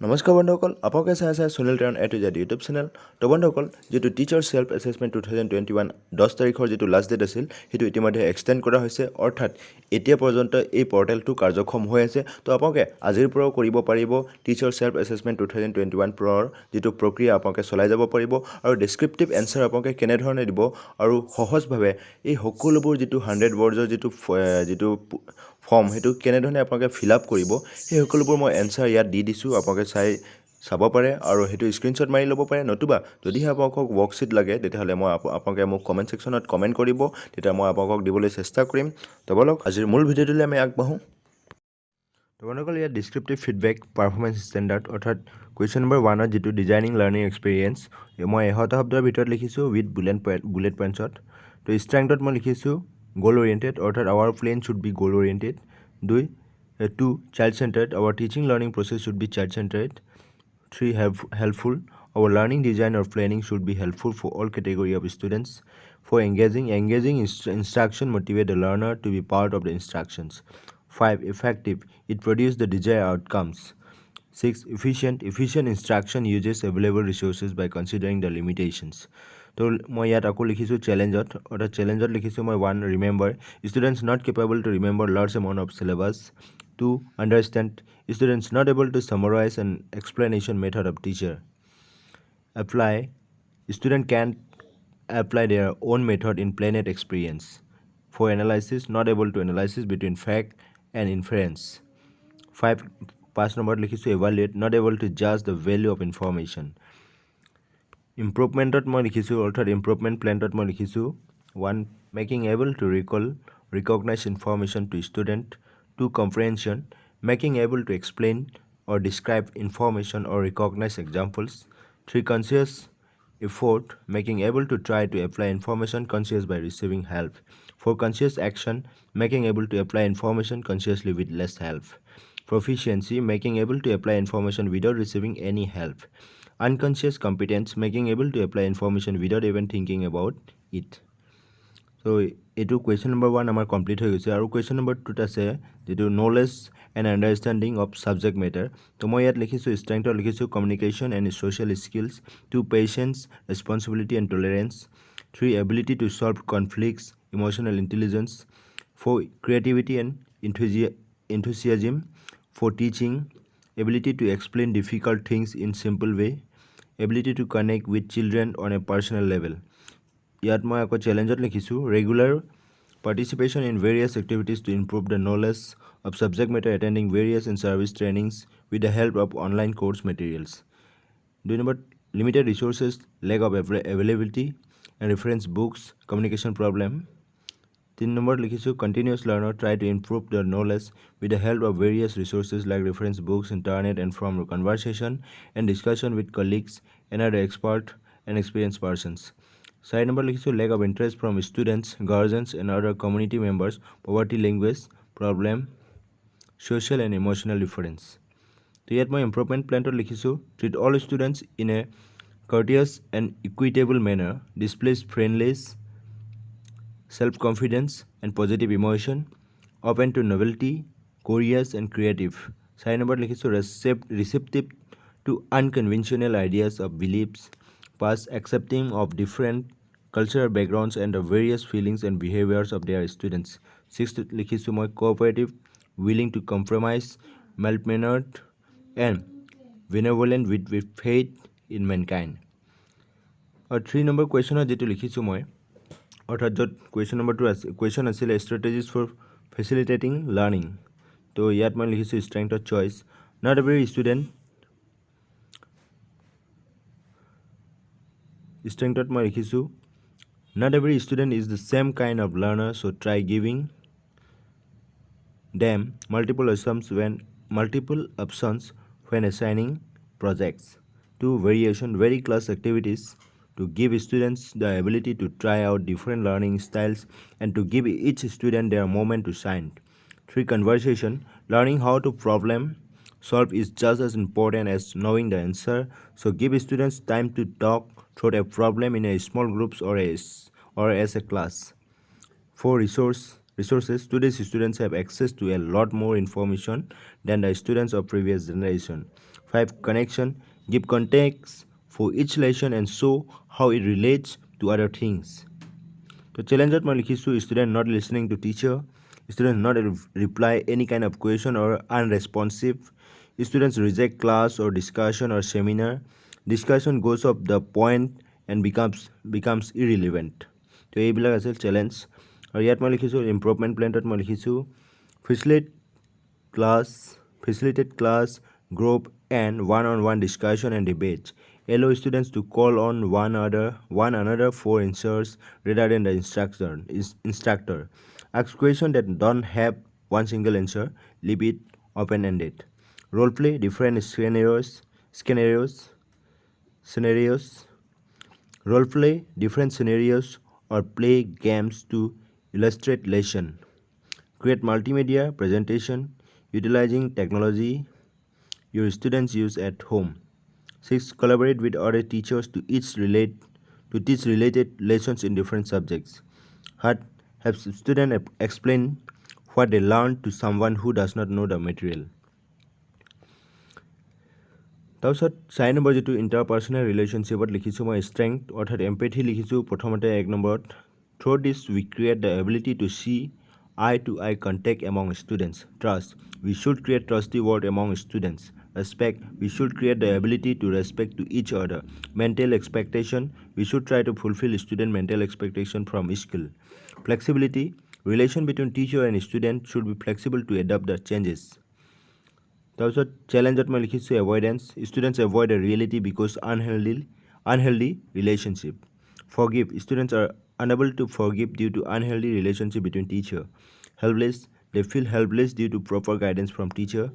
নমস্কাৰ বন্ধুসকল, আপোনালোকে চাই আছে সুনীল টেৰণ এ টু জেড ইউটিউব চেনেল। তো বন্ধুসকল, যিটো টিচাৰ ছেল্ফ এছেছমেণ্ট 2021 10 তাৰিখৰ যিটো লাষ্ট ডেট আছিল, সেইটো ইতিমধ্যে এক্সটেণ্ড কৰা হৈছে। অৰ্থাৎ এতিয়া পৰ্যন্ত এই পৰ্টেলটো কাৰ্যক্ষম হৈ আছে। তো আপোনালোকে আজিৰ পৰাও কৰিব পাৰিব টিচাৰ ছেল্ফ এছেছমেণ্ট 2021 প্ৰৰ যিটো প্ৰক্ৰিয়া আপোনালোকে চলাই যাব পাৰিব। আৰু ডেছক্ৰিপটিভ এনচাৰ আপোনালোকে কেনেধৰণে দিব আৰু সহজভাৱে এই সকলোবোৰ যিটো 100 ৱৰ্ডছৰ যিটো ফৰ্ম, সেইটো কেনেধৰণে আপোনালোকে ফিল আপ কৰিব, সেই সকলোবোৰ মই এনচাৰ ইয়াত দি দিছোঁ। আপোনালোকে চাব পাৰে আৰু সেইটো স্ক্ৰীনশ্বট মাৰি ল'ব পাৰে। নতুবা যদিহে আপোনালোকক ৱৰ্কশ্বীট লাগে, তেতিয়াহ'লে আপোনালোকে মোক কমেণ্ট ছেকশ্যনত কমেণ্ট কৰিব, তেতিয়া মই আপোনালোকক দিবলৈ চেষ্টা কৰিম। তো বলক আজিৰ মূল ভিডিঅ'টোলৈ আমি আগবাঢ়োঁ। তো বন্ধুসকল, ইয়াত ডিছক্ৰিপটিভ ফিডবেক পাৰফৰ্মেঞ্চ ষ্টেণ্ডাৰ্ড, অৰ্থাৎ কুৱেশ্যন নম্বৰ 1ত যিটো ডিজাইনিং লাৰ্ণিং এক্সপিৰিয়েঞ্চ, মই 100টা শব্দৰ ভিতৰত লিখিছোঁ উইথ বুলেট পইণ্টছত। তো ষ্ট্ৰেংথত মই লিখিছোঁ গ'ল অৰিয়েণ্টেড, অৰ্থাৎ আৱাৰ প্লেন শ্বুড বি গ'ল oriented. 2 child centered, our teaching learning process should be child centered. 3 helpful, our learning design or planning should be helpful for all category of students. 4 engaging instruction motivate the learner to be part of the instructions. 5 effective, it produces the desired outcomes. 6 efficient instruction uses available resources by considering the limitations. তো মই ইয়াত আকৌ লিখিছোঁ চেলেঞ্জত, অৰ্থাৎ চেলেঞ্জত লিখিছোঁ মই 1 remember, students not capable two remember large amount of syllabus. 2 understand, students not able to summarize an explanation method of teacher. Apply, student can apply their own method in planet experience. 4 analysis, not able to analysis between fact and inference. 5 pass number likhisu evaluate, not able to judge the value of information. Improvement মই লিখিছোঁ, অৰ্থাৎ improvement plan মই লিখিছোঁ 1 making able to recognize information to student. 2 comprehension, making able to explain or describe information or recognize examples. 3 conscious effort, making able to try to apply information conscious by receiving help. 4 conscious action, making able to apply information consciously with less help. Proficiency, making able to apply information without receiving any help. Unconscious competence, making able to apply information without even thinking about it. So এইটো question number 1 আমাৰ complete হৈ গৈছে। আৰু question number 2ত আছে যিটো knowledge and understanding of subject matter. তো মই ইয়াত লিখিছোঁ ষ্ট্ৰেংথত লিখিছোঁ communication and social skills. 2 patience, responsibility and tolerance. 3 ability to solve conflicts, emotional intelligence. 4 creativity and enthusiasm for teaching, ability to explain difficult things in simple way, ability to connect with children on a personal level. ইয়াত মই আকৌ চেলেঞ্জত লিখিছোঁ regular participation in various activities to improve the knowledge of subject matter, attending various and service trainings with the help of online course materials. 2 number limited resources, lack of availability and reference books, communication problem. 3 number লিখিছোঁ continuous learner try to improve their knowledge with the help of various resources like reference books, internet, and from conversation and discussion with colleagues and other expert and experienced persons. 4 number লিখিছোঁ lack of interest from students, guardians, and other community members, poverty, language problem, social and emotional difference. তো ইয়াত মই improvement প্লেনটোত লিখিছোঁ treat all students in a courteous and equitable manner, displays friendliness, self-confidence and positive emotion, open to novelty, curious and creative. 4 number লিখিছোঁ receptive to unconventional ideas of beliefs, past accepting of different cultural backgrounds and the various feelings and behaviors of their students. 6 লিখিছোঁ মই cooperative, willing to compromise, mild-mannered and benevolent with faith in mankind. আৰু 3 number কুৱেশ্যনত যিটো লিখিছোঁ মই, অৰ্থাৎ য'ত question number 2 আছে, question আছিলে ষ্ট্ৰেটেজিজ ফৰ ফেচিলিটেটিং লাৰ্ণিং। তো ইয়াত মই লিখিছোঁ strength of choice, not every student, ষ্ট্ৰেংথত মই লিখিছোঁ not every student is the same kind of learner, so try giving them multiple options when assigning projects. 2 variation, vary class activities to give students the ability to try out different learning styles and to give each student their moment to shine. 3 conversation, learning how to problem solve is just as important as knowing the answer, so give students time to talk through a problem in a small groups or as a class. 4 resources, today's students have access to a lot more information than the students of previous generation. 5. Connection. Give context for each lesson and show how it relates to other things. So challenge মই লিখিছোঁ student not listening to teacher, students not reply any kind of question or unresponsive, students reject class or discussion or seminar, discussion goes off the point and becomes irrelevant. তো এইবিলাক আছিল challenge. আৰু ইয়াত মই লিখিছোঁ improvement প্লেনটোত মই লিখিছোঁ facilitate class, group and one-on-one discussion and debates. Allow students to call on one another for answers rather than the instructor. Ask questions that don't have one single answer. Leave it open-ended. Role play different scenarios. Role play different scenarios or play games to illustrate lesson. Create multimedia presentation utilizing technology your students use at home. 6. Collaborate with other teachers to teach related lessons in different subjects. Have students explain what they learned to someone who does not know the material. তাৰপিছত 4 number যেটো ইণ্টাৰপাৰ্সনাল ৰিলেশনশিপত লিখিছোঁ মই স্ট্ৰেংথ অৰ্থাৎ এম্পেথি লিখিছোঁ প্ৰথমতে 1 নম্বৰত through this we create the ability to see eye to eye contact among students. Trust, we should create trusty word among students. Respect, we should create the ability to respect to each other. Mental expectation, we should try to fulfill student mental expectation from school. Flexibility, relation between teacher and student should be flexible to adapt the changes. তাৰপিছত চেলেঞ্জত মই লিখিছোঁ এভয়েডেন্স, students avoid a reality because unhealthy relationship. Forgive, students are unable to forgive due to unhealthy relationship between teacher. Helpless, they feel helpless due to proper guidance from teacher.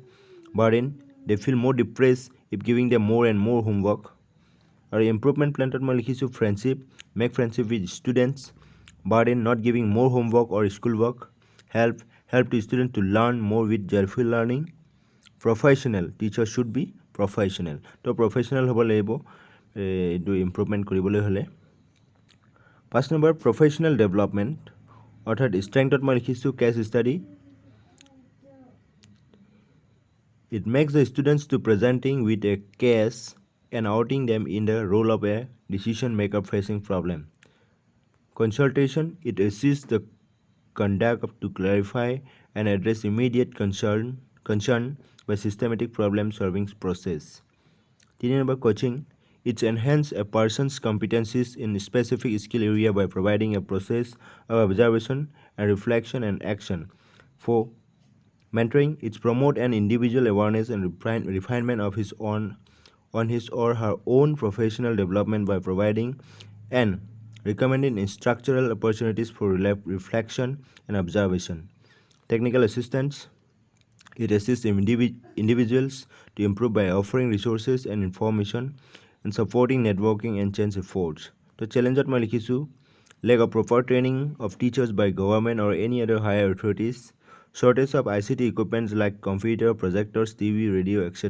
Burden, they feel more depressed if giving them more and more homework. Our improvement plan মই লিখিছোঁ friendship, make friendship with students. Burden, not giving more homework or schoolwork. Help to students to learn more with joyful learning. Professional, teacher should be professional. তো professional হ'ব লাগিব এইটো improvement কৰিবলৈ হ'লে। 5 number professional development অৰ্থাৎ strengthত মই লিখিছোঁ case study. It makes the students to presenting with a case and outing them in the role of a decision maker facing problem. Consultation, it assists the conduct to clarify and address immediate concern by systematic problem solving process. 3 number coaching, it enhances a person's competencies in a specific skill area by providing a process of observation and reflection and action. 4. Mentoring, it promotes an individual awareness and refinement of his or her own professional development by providing and recommending structural opportunities for reflection and observation. Technical assistance, it assists individuals to improve by offering resources and information and supporting networking and change efforts. So challengeot মই লিখিছোঁ lack of proper training of teachers by government or any other higher authorities, shortage of ICT equipments like computer, projectors, TV, radio, etc.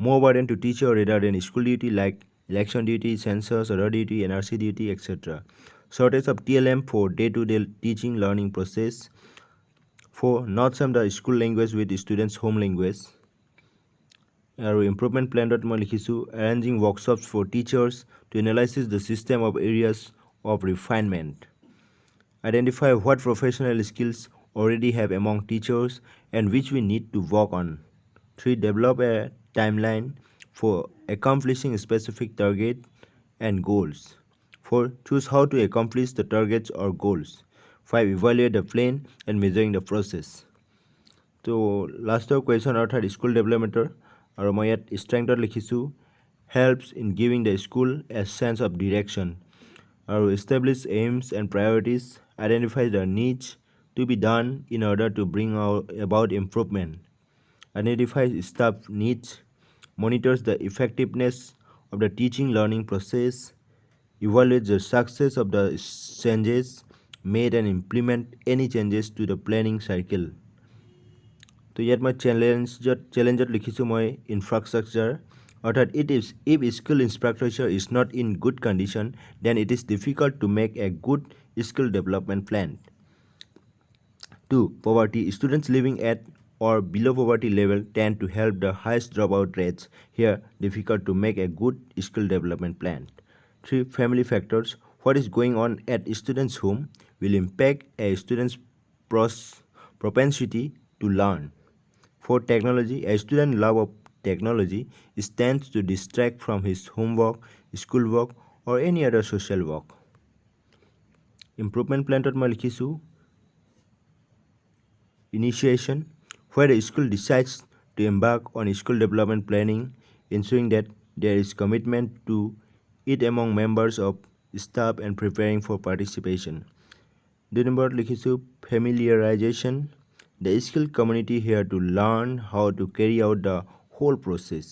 More burden to teacher rather than school duty like election duty, census, other duty, NRC duty, etc. Shortage of TLM for day-to-day teaching learning process. 4. Not some the school language with students' home language. Our improvement plan মই লিখিছোঁ arranging workshops for teachers to analyze the system of areas of refinement. Identify what professional skills already have among teachers and which we need to work on. 3. Develop a timeline for accomplishing specific target and goals. 4. Choose how to accomplish the targets or goals. 5. Evaluate the plan and measuring the process. So last question অৰ্থাৎ school developmentor আৰু মই ইয়াত strengthত লিখিছোঁ helps in giving the school a sense of direction আৰু establish aims and priorities, identify the needs to be done in order to bring about improvement, identifies staff needs, monitors the effectiveness of the teaching learning process, evaluates the success of the changes made and implement any changes to the planning cycle. তো ইয়াত মই চেলেঞ্জত লিখিছোঁ মই infrastructure অৰ্থাৎ if skill infrastructure is not in good condition then it is difficult to make a good skill development plan. 2. Poverty, students living at or below poverty level tend to help the highest dropout rates. Here, difficult to make a good skill development plan. 3. Family factors. What is going on at student's home will impact a student's propensity to learn. 4. Technology. A student's love of technology tends to distract from his homework, schoolwork, or any other social work. Improvement plan মই লিখিছোঁ initiation, where the school decides to embark on school development planning, ensuring that there is commitment to it among members of staff and preparing for participation. 2 নম্বৰত লিখিছোঁ familiarization, the school community here to learn how to carry out the whole process.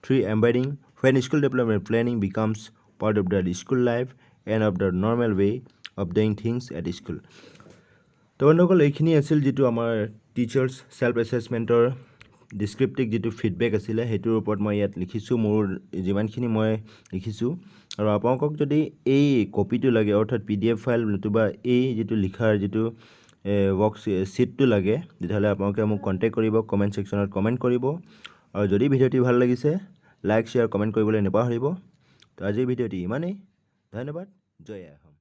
3. Embedding, when school development planning becomes part of the school life and of the normal way of doing things at school. তো বন্ধুসকল এইখিনি আছিল যিটো আমাৰ teachers self এছেছমেণ্টৰ ডিছক্ৰিপ্টিভ যিটো feedback আছিলে সেইটোৰ ওপৰত মই ইয়াত লিখিছোঁ মোৰ যিমানখিনি মই লিখিছোঁ আৰু আপোনালোকক যদি এই কপিটো লাগে অৰ্থাৎ PDF ফাইল নতুবা এই যিটো লিখাৰ যিটো ৱৰ্কশ্বিটটো লাগে তেতিয়াহ'লে আপোনালোকে মোক কণ্টেক্ট কৰিব কমেণ্ট ছেকশ্যনত কমেণ্ট কৰিব আৰু যদি ভিডিঅ'টি ভাল লাগিছে লাইক শ্বেয়াৰ কমেণ্ট কৰিবলৈ নাপাহৰিব তো আজিৰ ভিডিঅ'টি ইমানেই ধন্যবাদ জয় আহোম।